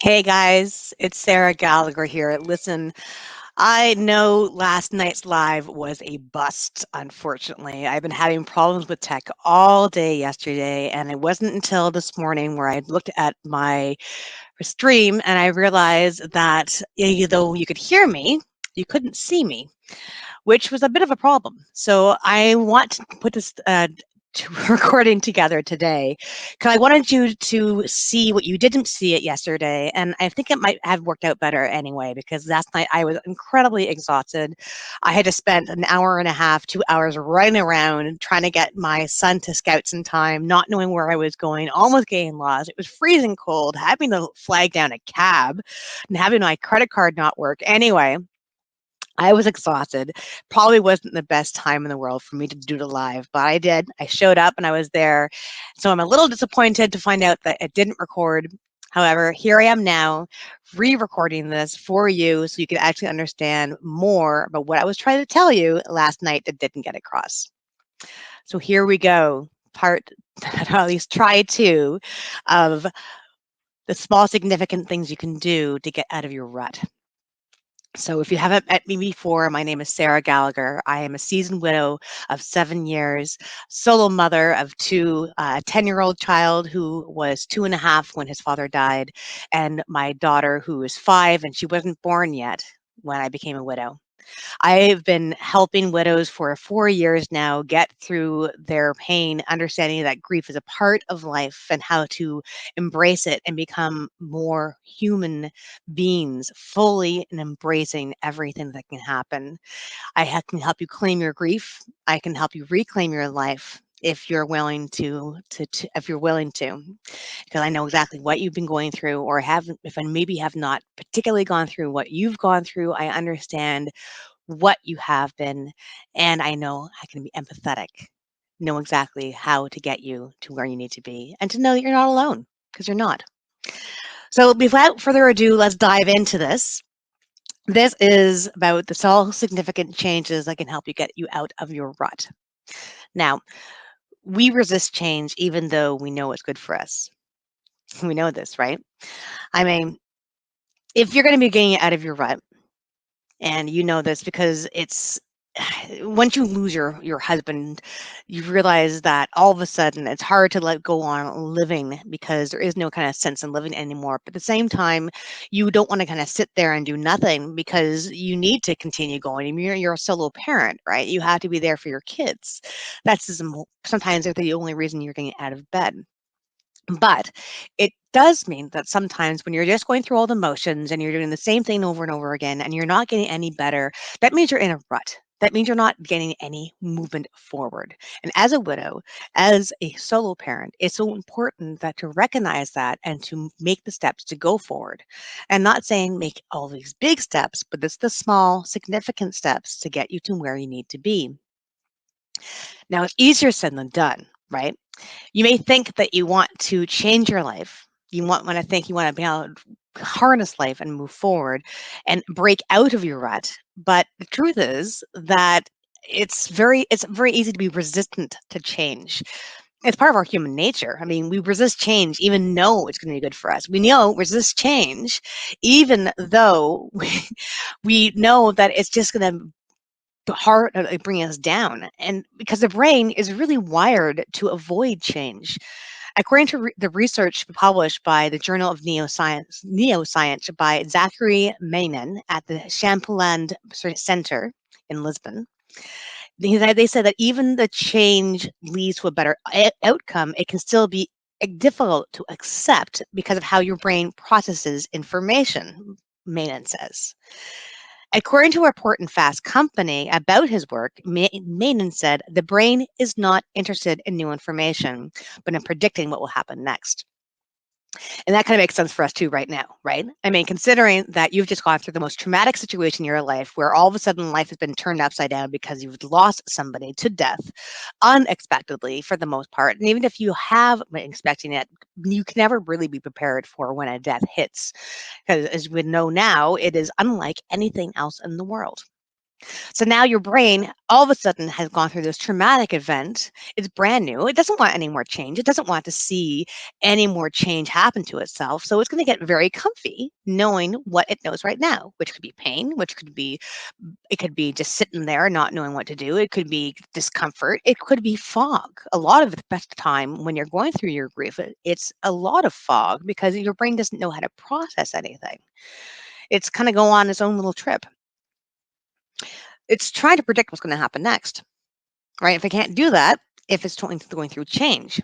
Hey guys, it's Sarah Gallagher here. Listen, I know last night's live was a bust, unfortunately. I've been having problems with tech all day yesterday, and it wasn't until this morning where I looked at my stream and I realized that though you could hear me, you couldn't see me, which was a bit of a problem. So I want to put this recording together today because I wanted you to see what you didn't see it yesterday, and I think it might have worked out better anyway because last night I was incredibly exhausted. I had to spend an hour and a half, 2 hours running around trying to get my son to Scouts in time, not knowing where I was going, almost getting lost. It was freezing cold, having to flag down a cab, and having my credit card not work. Anyway, I was exhausted. Probably wasn't the best time in the world for me to do the live, but I did. I showed up and I was there. So I'm a little disappointed to find out that it didn't record. However, here I am now re-recording this for you so you can actually understand more about what I was trying to tell you last night that didn't get across. So here we go. Part, or at least try two, of the small significant things you can do to get out of your rut. So, if you haven't met me before, my name is Sarah Gallagher. I am a seasoned widow of 7 years, solo mother of two, a 10-year-old child who was 2.5 when his father died, and my daughter who is 5, and she wasn't born yet when I became a widow. I've been helping widows for 4 years now get through their pain, understanding that grief is a part of life and how to embrace it and become more human beings, fully and embracing everything that can happen. Can help you claim your grief. I can help you reclaim your life if you're willing to if you're willing to, because I know exactly what you've been going through, or have if I maybe have not particularly gone through what you've gone through. I understand what you have been, and I know I can be empathetic, know exactly how to get you to where you need to be, and to know that you're not alone, because you're not. So, without further ado, let's dive into this. This is about the small significant changes that can help you get you out of your rut. Now, we resist change even though we know it's good for us. We know this, right? I mean, if you're going to be getting out of your rut, and you know this because it's once you lose your husband, you realize that all of a sudden it's hard to let go on living because there is no kind of sense in living anymore. But at the same time, you don't want to kind of sit there and do nothing because you need to continue going. I mean, you're a solo parent, right? You have to be there for your kids. Sometimes they're the only reason you're getting out of bed. But it does mean that sometimes when you're just going through all the motions and you're doing the same thing over and over again and you're not getting any better, that means you're in a rut. That means you're not getting any movement forward. And as a widow, as a solo parent, it's so important that to recognize that and to make the steps to go forward. And not saying make all these big steps, but it's the small, significant steps to get you to where you need to be. Now, it's easier said than done, right? You may think that you want to change your life. Want to think you want to be able to harness life and move forward and break out of your rut. But the truth is that it's very easy to be resistant to change. It's part of our human nature. I mean, we resist change even though it's going to be good for us. We know resist change even though we know that it's just going to bring us down, and because the brain is really wired to avoid change. According to the research published by the Journal of Neoscience by Zachary Mainen at the Champlain Center in Lisbon, they said that even the change leads to a better outcome, it can still be difficult to accept because of how your brain processes information, Mainen says. According to a report in Fast Company about his work, Mainen said the brain is not interested in new information, but in predicting what will happen next. And that kind of makes sense for us too right now, right? I mean, considering that you've just gone through the most traumatic situation in your life where all of a sudden life has been turned upside down because you've lost somebody to death unexpectedly for the most part. And even if you have been expecting it, you can never really be prepared for when a death hits. Because as we know now, it is unlike anything else in the world. So now your brain all of a sudden has gone through this traumatic event. It's brand new. It doesn't want any more change. It doesn't want to see any more change happen to itself. So it's going to get very comfy knowing what it knows right now, which could be pain, which could be it could be just sitting there not knowing what to do. It could be discomfort. It could be fog. A lot of the best time when you're going through your grief, it's a lot of fog because your brain doesn't know how to process anything. It's kind of go on its own little trip. It's trying to predict what's going to happen next, right? If it can't do that, if it's going through change,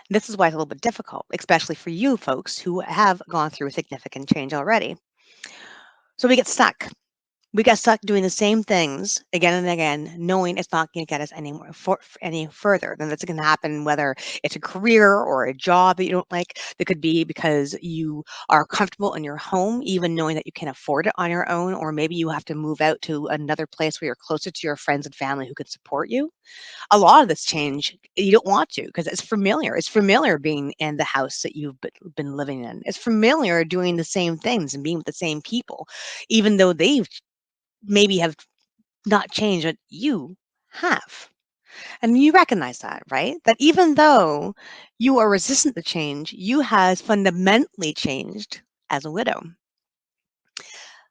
this is why it's a little bit difficult, especially for you folks who have gone through a significant change already. So we get stuck. We got stuck doing the same things again and again, knowing it's not going to get us any further. Then that's going to happen whether it's a career or a job that you don't like. That could be because you are comfortable in your home, even knowing that you can afford it on your own, or maybe you have to move out to another place where you're closer to your friends and family who can support you. A lot of this change you don't want to because it's familiar. It's familiar being in the house that you've been living in. It's familiar doing the same things and being with the same people, even though they've maybe have not changed, but you have. And you recognize that, right? That even though you are resistant to change, you has fundamentally changed as a widow.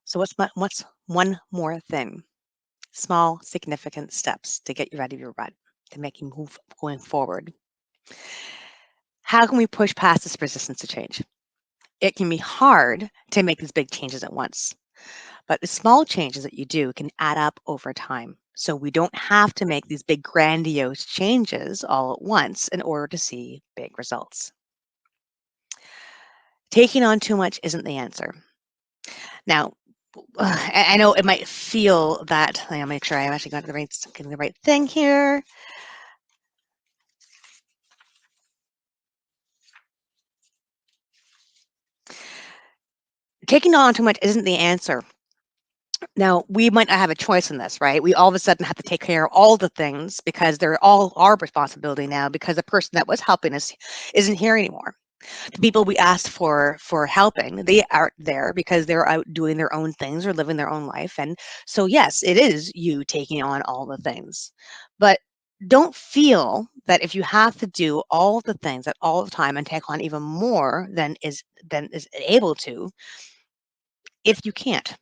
So what's one more thing? Small, significant steps to get you out of your rut, to make you move going forward. How can we push past this resistance to change? It can be hard to make these big changes at once. But the small changes that you do can add up over time. So we don't have to make these big, grandiose changes all at once in order to see big results. Taking on too much isn't the answer. Now, I know it might feel that, I'll make sure I actually got getting the right thing here. Taking on too much isn't the answer. Now, we might not have a choice in this, right? We all of a sudden have to take care of all the things because they're all our responsibility now because the person that was helping us isn't here anymore. The people we asked for helping, they aren't there because they're out doing their own things or living their own life. And so, yes, it is you taking on all the things. But don't feel that if you have to do all the things at all the time and take on even more than is able to, if you can't.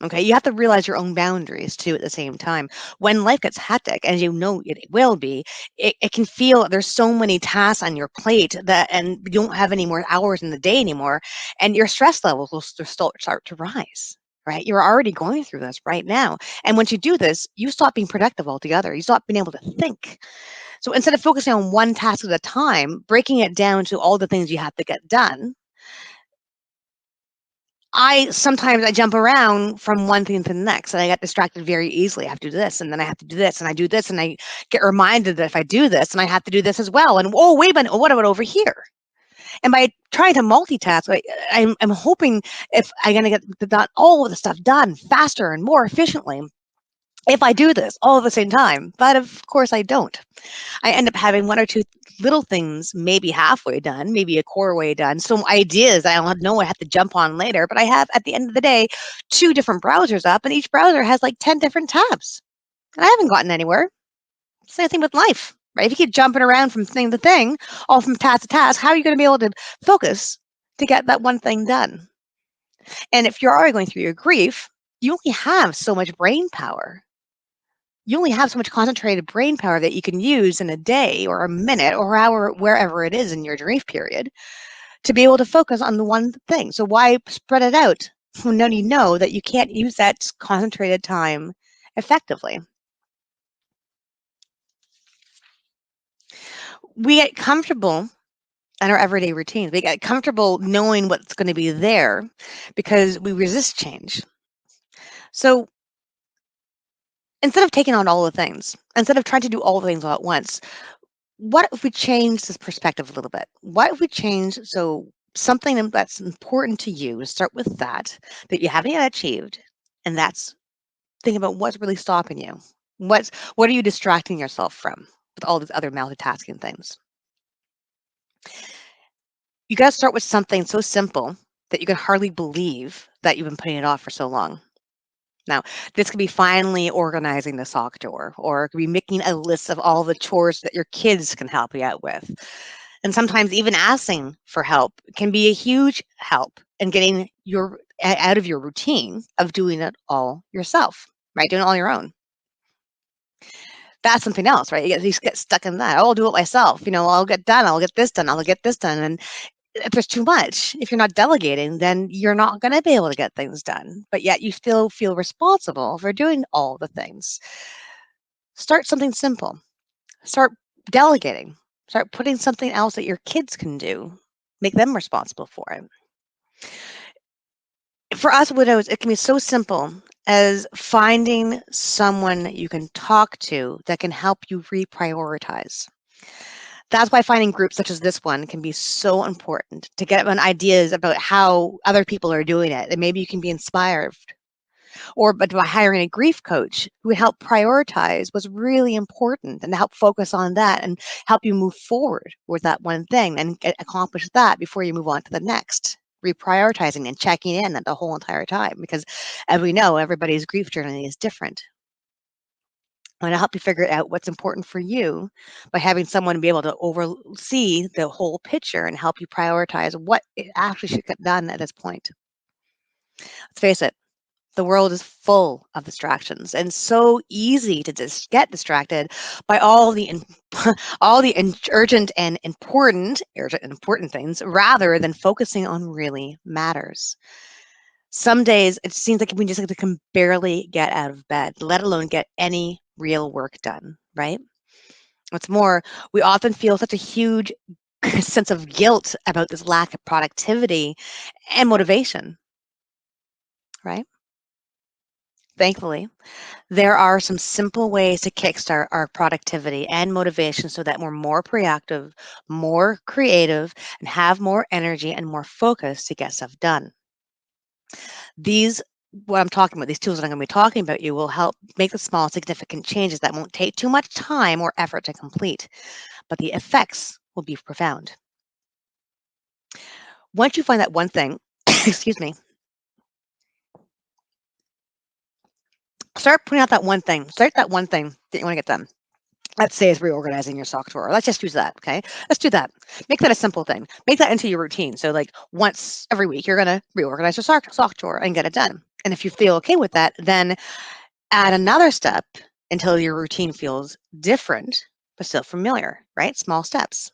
Okay, you have to realize your own boundaries too at the same time. When life gets hectic, as you know it will be, it can feel there's so many tasks on your plate that, and you don't have any more hours in the day anymore, and your stress levels will start to rise. Right, you're already going through this right now, and once you do this, you stop being productive altogether. You stop being able to think. So instead of focusing on one task at a time, breaking it down to all the things you have to get done, I jump around from one thing to the next, and I get distracted very easily. I have to do this, and then I have to do this, and I do this, and I get reminded that if I do this, and I have to do this as well. And oh, wait a minute, what about over here? And by trying to multitask, I'm hoping if I'm going to get all of the stuff done faster and more efficiently, if I do this all at the same time. But of course, I don't. I end up having one or two little things maybe halfway done, maybe a quarter way done, some ideas I don't know I have to jump on later, but I have at the end of the day two different browsers up and each browser has like 10 different tabs. And I haven't gotten anywhere. Same thing with life, right? If you keep jumping around from thing to thing, all from task to task, how are you going to be able to focus to get that one thing done? And if you're already going through your grief, you only have so much brain power. You only have so much concentrated brain power that you can use in a day or a minute or hour, wherever it is in your grief period, to be able to focus on the one thing. So why spread it out when you know that you can't use that concentrated time effectively? We get comfortable in our everyday routines. We get comfortable knowing what's going to be there because we resist change. So instead of taking on all the things, instead of trying to do all the things all at once, what if we change this perspective a little bit? What if we change something that's important to you, start with that you haven't yet achieved, and that's think about what's really stopping you. What are you distracting yourself from with all these other multitasking things? You got to start with something so simple that you can hardly believe that you've been putting it off for so long. Now, this could be finally organizing the sock drawer, or it could be making a list of all the chores that your kids can help you out with. And sometimes even asking for help can be a huge help in getting out of your routine of doing it all yourself, right? Doing it all your own. That's something else, right? You get stuck in that. Oh, I'll do it myself. I'll get done. I'll get this done. I'll get this done. And if there's too much, if you're not delegating, then you're not going to be able to get things done. But yet you still feel responsible for doing all the things. Start something simple. Start delegating. Start putting something else that your kids can do. Make them responsible for it. For us widows, it can be so simple as finding someone that you can talk to that can help you reprioritize. That's why finding groups such as this one can be so important to get ideas about how other people are doing it, and maybe you can be inspired. But by hiring a grief coach who would help prioritize what's really important and help focus on that and help you move forward with that one thing and accomplish that before you move on to the next. Reprioritizing and checking in the whole entire time, because as we know, everybody's grief journey is different. I'm going to help you figure out what's important for you by having someone be able to oversee the whole picture and help you prioritize what it actually should get done at this point. Let's face it, the world is full of distractions and so easy to just get distracted by all the urgent and important things rather than focusing on really matters. Some days it seems like we just can barely get out of bed, let alone get any real work done, right? What's more, we often feel such a huge sense of guilt about this lack of productivity and motivation, right? Thankfully, there are some simple ways to kickstart our productivity and motivation so that we're more proactive, more creative, and have more energy and more focus to get stuff done. These what I'm talking about, these tools that I'm going to be talking about you will help make the small significant changes that won't take too much time or effort to complete, but the effects will be profound. Once you find that one thing, excuse me, start putting out that one thing. Start that one thing that you want to get done. Let's say it's reorganizing your sock drawer. Let's just use that. Okay. Let's do that. Make that a simple thing. Make that into your routine. So, like once every week, you're going to reorganize your sock drawer and get it done. And if you feel okay with that, then add another step until your routine feels different, but still familiar, right? Small steps.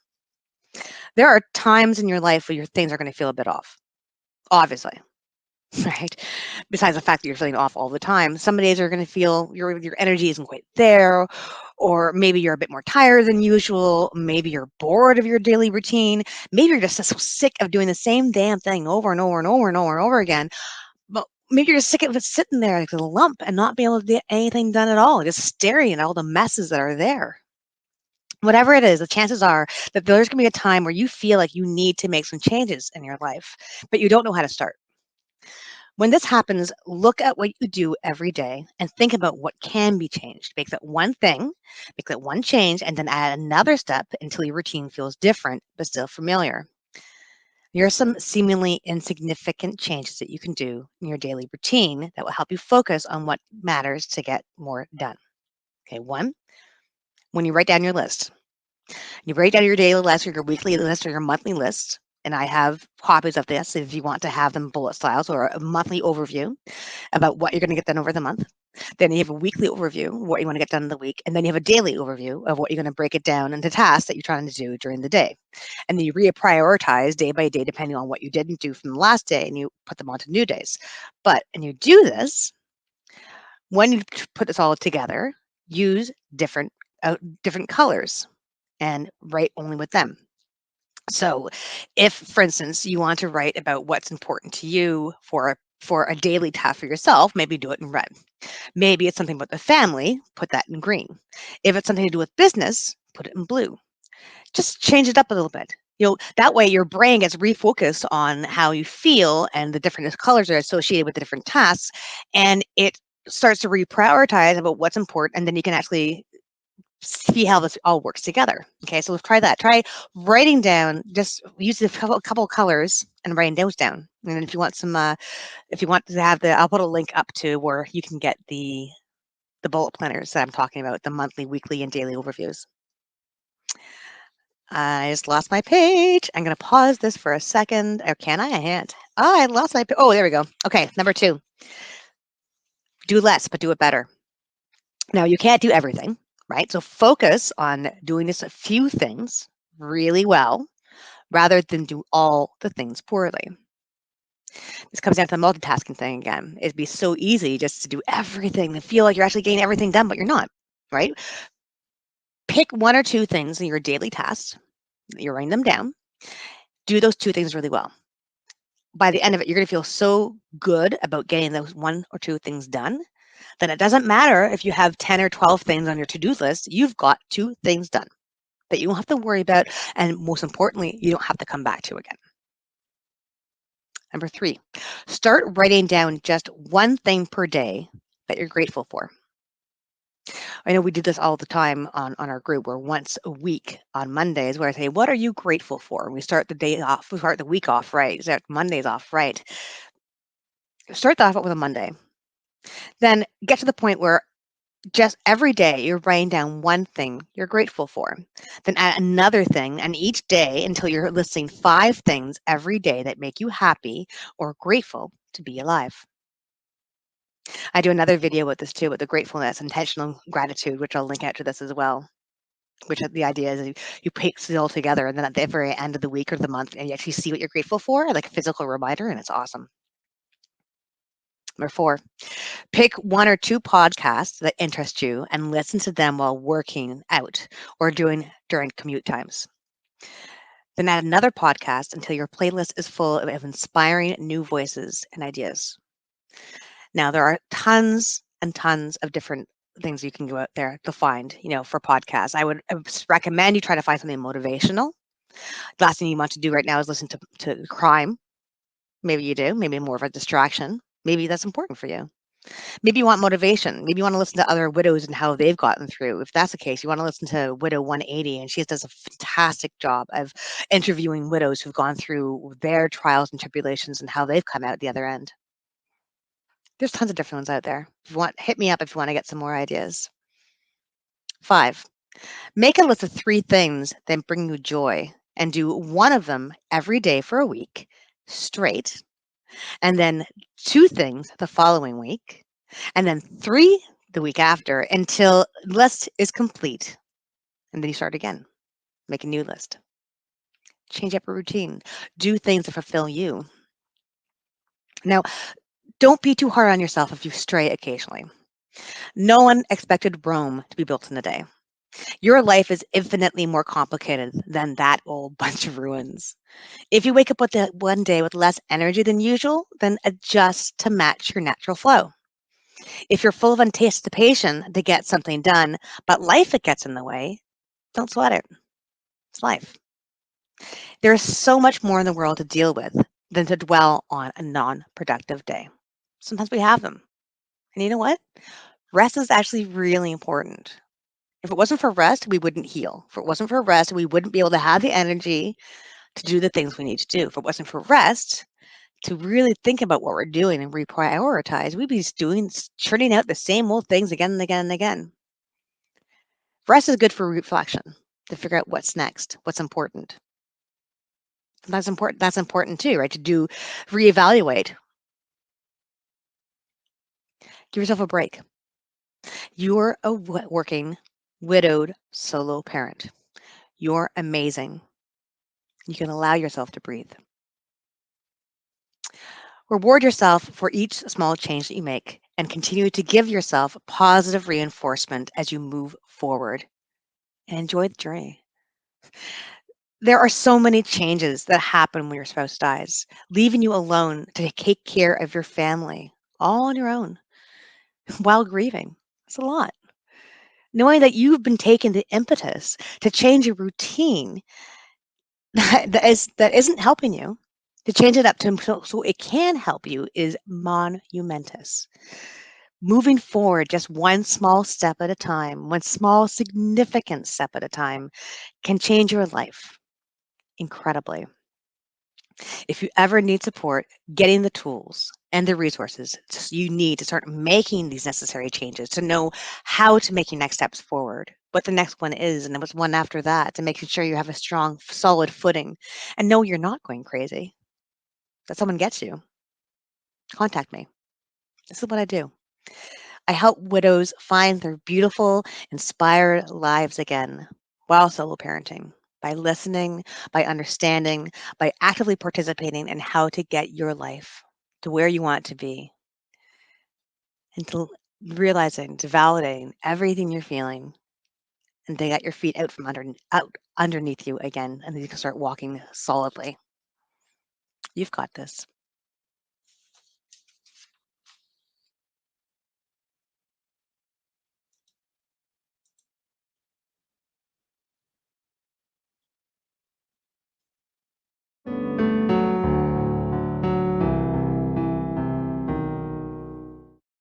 There are times in your life where your things are going to feel a bit off, obviously, right? Besides the fact that you're feeling off all the time, some days are going to feel your energy isn't quite there, or maybe you're a bit more tired than usual. Maybe you're bored of your daily routine. Maybe you're just so sick of doing the same damn thing over and over and over and over and over again. But maybe you're just sick of it sitting there like a lump and not being able to get anything done at all, just staring at all the messes that are there. Whatever it is, the chances are that there's going to be a time where you feel like you need to make some changes in your life, but you don't know how to start. When this happens, look at what you do every day and think about what can be changed. Make that one thing, make that one change, and then add another step until your routine feels different but still familiar. Here are some seemingly insignificant changes that you can do in your daily routine that will help you focus on what matters to get more done. Okay, one, when you write down your list, you write down your daily list or your weekly list or your monthly list. And I have copies of this if you want to have them bullet styles or a monthly overview about what you're going to get done over the month. Then you have a weekly overview of what you want to get done in the week. And then you have a daily overview of what you're going to break it down into tasks that you're trying to do during the day. And then you reprioritize day by day depending on what you didn't do from the last day and you put them onto new days. And you do this when you put this all together, use different colors and write only with them. So if, for instance, you want to write about what's important to you for a daily task for yourself, maybe do it in red. Maybe it's something about the family, put that in green. If it's something to do with business, put it in blue. Just change it up a little bit. That way your brain gets refocused on how you feel and the different colors are associated with the different tasks, and it starts to reprioritize about what's important, and then you can actually see how this all works together. Okay, so let's try that. Try writing down, just use a couple colors and writing those down. And then if you want to have I'll put a link up to where you can get the bullet planners that I'm talking about, the monthly, weekly, and daily overviews. I just lost my page. I'm going to pause this for a second. Or can I? I can't. Oh, I lost my. Oh, there we go. Okay, number 2. Do less, but do it better. Now, you can't do everything, right? So focus on doing just a few things really well rather than do all the things poorly. This comes down to the multitasking thing again. It'd be so easy just to do everything and feel like you're actually getting everything done, but you're not, right? Pick 1 or 2 things in your daily tasks. You're writing them down. Do those 2 things really well. By the end of it, you're going to feel so good about getting those 1 or 2 things done that it doesn't matter if you have 10 or 12 things on your to-do list. You've got 2 things done that you don't have to worry about, and most importantly, you don't have to come back to again. Number 3, start writing down just 1 thing per day that you're grateful for. I know we do this all the time on our group, where once a week on Mondays, where I say, "What are you grateful for?" And we start the day off, we start the week off right, start Mondays off right. Start that off with a Monday. Then get to the point where just every day you're writing down 1 thing you're grateful for. Then add another thing, and each day until you're listing 5 things every day that make you happy or grateful to be alive. I do another video with this too, with the gratefulness, intentional gratitude, which I'll link out to this as well. Which the idea is you piece it all together, and then at the very end of the week or the month, and you actually see what you're grateful for, like a physical reminder, and it's awesome. Number 4, pick 1 or 2 podcasts that interest you and listen to them while working out or during commute times. Then add another podcast until your playlist is full of inspiring new voices and ideas. Now, there are tons and tons of different things you can go out there to find, for podcasts. I would recommend you try to find something motivational. The last thing you want to do right now is listen to crime. Maybe you do, maybe more of a distraction. Maybe that's important for you. Maybe you want motivation. Maybe you want to listen to other widows and how they've gotten through. If that's the case, you want to listen to Widow 180, and she does a fantastic job of interviewing widows who've gone through their trials and tribulations and how they've come out the other end. There's tons of different ones out there. If you want, hit me up if you want to get some more ideas. 5, make a list of 3 things that bring you joy and do 1 of them every day for a week straight, and then 2 things the following week, and then 3 the week after until the list is complete. And then you start again. Make a new list. Change up your routine. Do things that fulfill you. Now, don't be too hard on yourself if you stray occasionally. No one expected Rome to be built in a day. Your life is infinitely more complicated than that old bunch of ruins. If you wake up with one day with less energy than usual, then adjust to match your natural flow. If you're full of anticipation to get something done, but life it gets in the way, don't sweat it. It's life. There is so much more in the world to deal with than to dwell on a non-productive day. Sometimes we have them. And you know what? Rest is actually really important. If it wasn't for rest, we wouldn't heal. If it wasn't for rest, we wouldn't be able to have the energy to do the things we need to do. If it wasn't for rest, to really think about what we're doing and reprioritize, we'd be just churning out the same old things again and again and again. Rest is good for reflection, to figure out what's next, what's important. That's important. That's important too, right? To reevaluate. Give yourself a break. You're a working, widowed, solo parent. You're amazing. You can allow yourself to breathe. Reward yourself for each small change that you make and continue to give yourself positive reinforcement as you move forward, and enjoy the journey. There are so many changes that happen when your spouse dies, leaving you alone to take care of your family all on your own while grieving. It's a lot. Knowing that you've been taken the impetus to change a routine that isn't helping you, to change it up so it can help you, is monumentous. moving forward just one small step at a time, one small significant step at a time can change your life incredibly. If you ever need support getting the tools and the resources you need to start making these necessary changes, to know how to make your next steps forward, what the next one is, and what's one after that, to making sure you have a strong, solid footing and know you're not going crazy, that someone gets you, contact me. This is what I do. I help widows find their beautiful, inspired lives again while solo parenting by listening, by understanding, by actively participating in how to get your life to where you want it to be, and to realizing, to validating everything you're feeling, and to get your feet out from underneath you again, and then you can start walking solidly. You've got this.